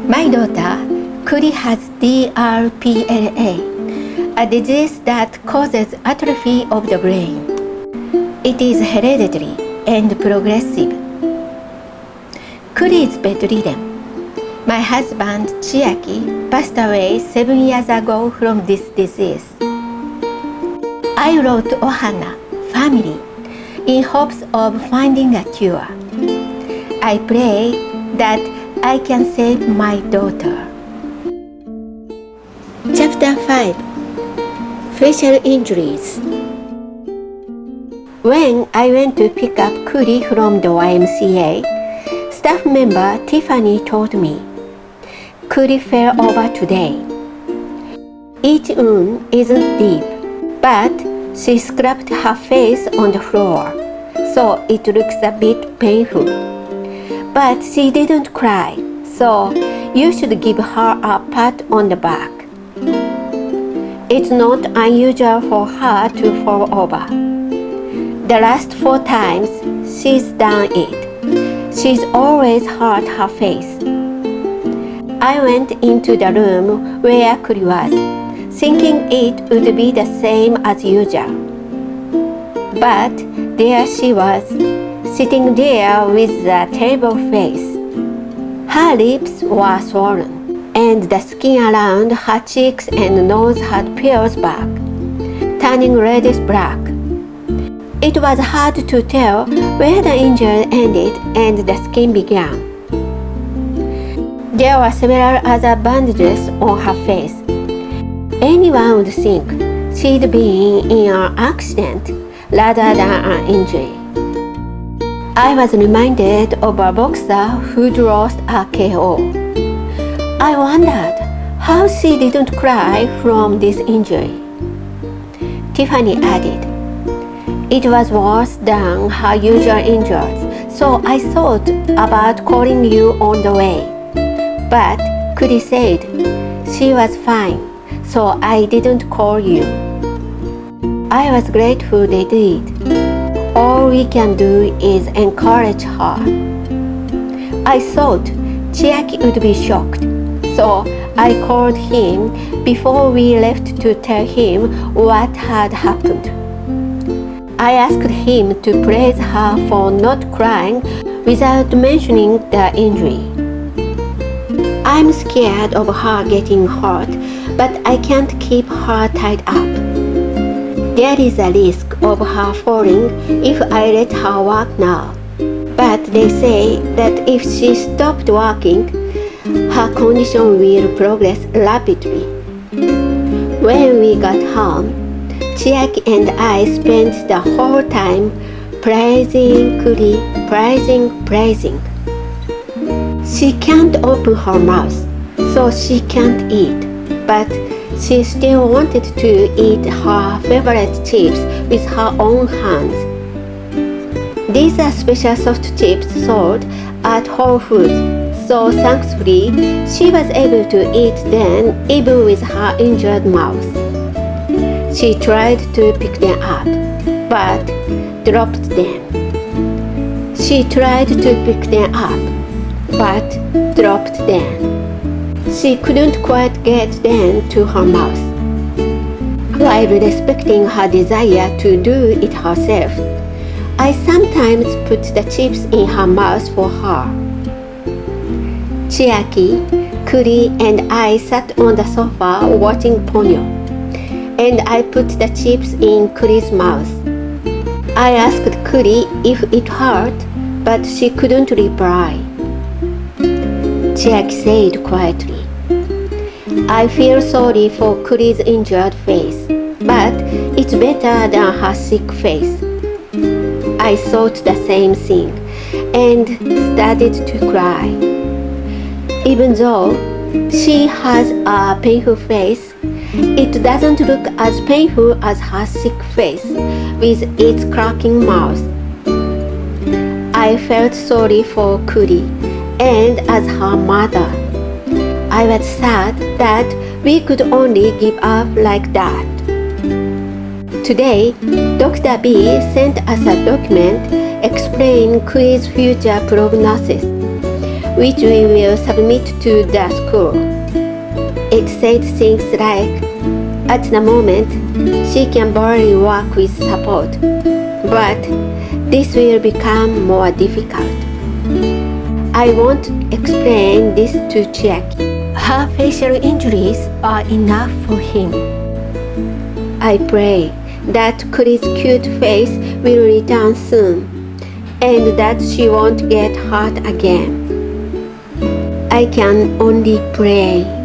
My daughter, Kuri, has DRPLA, a disease that causes atrophy of the brain. It is hereditary and progressive. Kuri is bedridden. My husband, Chiaki, passed away 7 years ago from this disease. I wrote OHANA Family in hopes of finding a cure. I pray that I can save my daughter. Chapter 5. Facial Injuries. When I went to pick up Kuri from the YMCA, staff member Tiffany told me, "Kuri fell over today. Each wound isn't deep, but she scraped her face on the floor, so it looks a bit painful. But she didn't cry, so you should give her a pat on the back. It's not unusual for her to fall over. The last 4 times she's done it, she's always hurt her face." I went into the room where Kuri was, thinking it would be the same as usual. But there she was, sitting there with a terrible face. Her lips were swollen, and the skin around her cheeks and nose had peeled back, turning reddish black. It was hard to tell where the injury ended and the skin began. There were several other bandages on her face. Anyone would think she'd been in an accident rather than an injury. I was reminded of a boxer who'd lost a KO. I wondered how she didn't cry from this injury. Tiffany added, "It was worse than her usual injuries, so I thought about calling you on the way. But Kuri said she was fine, so I didn't call you." I was grateful they did. All we can do is encourage her. I thought Chiaki would be shocked, so I called him before we left to tell him what had happened. I asked him to praise her for not crying without mentioning the injury. "I'm scared of her getting hurt, but I can't keep her tied up. There is a risk of her falling if I let her work now. But they say that if she stopped working, her condition will progress rapidly." When we got home, Chiaki and I spent the whole time praising Kuri, praising. She can't open her mouth, so she can't eat, but she still wanted to eat her favorite chips with her own hands. These are special soft chips sold at Whole Foods, so thankfully she was able to eat them even with her injured mouth. She tried to pick them up, but dropped them. She tried to pick them up, but dropped them. She couldn't quite get them to her mouth. While respecting her desire to do it herself, I sometimes put the chips in her mouth for her. Chiaki, Kuri, and I sat on the sofa watching Ponyo, and I put the chips in Kuri's mouth. I asked Kuri if it hurt, but she couldn't reply. Chiaki said quietly, "I feel sorry for Kuri's injured face, but it's better than her sick face." I thought the same thing and started to cry. Even though she has a painful face, it doesn't look as painful as her sick face with its cracking mouth. I felt sorry for Kuri, and as her mother, I was sad that we could only give up like that. Today, Dr. B sent us a document explaining Kuri's future prognosis. which we will submit to the school. It said things like, at the moment, she can barely walk with support, but this will become more difficult. I won't explain this to Chiaki. Her facial injuries are enough for him. I pray that Kuri's cute face will return soon, and that she won't get hurt again. I can only pray.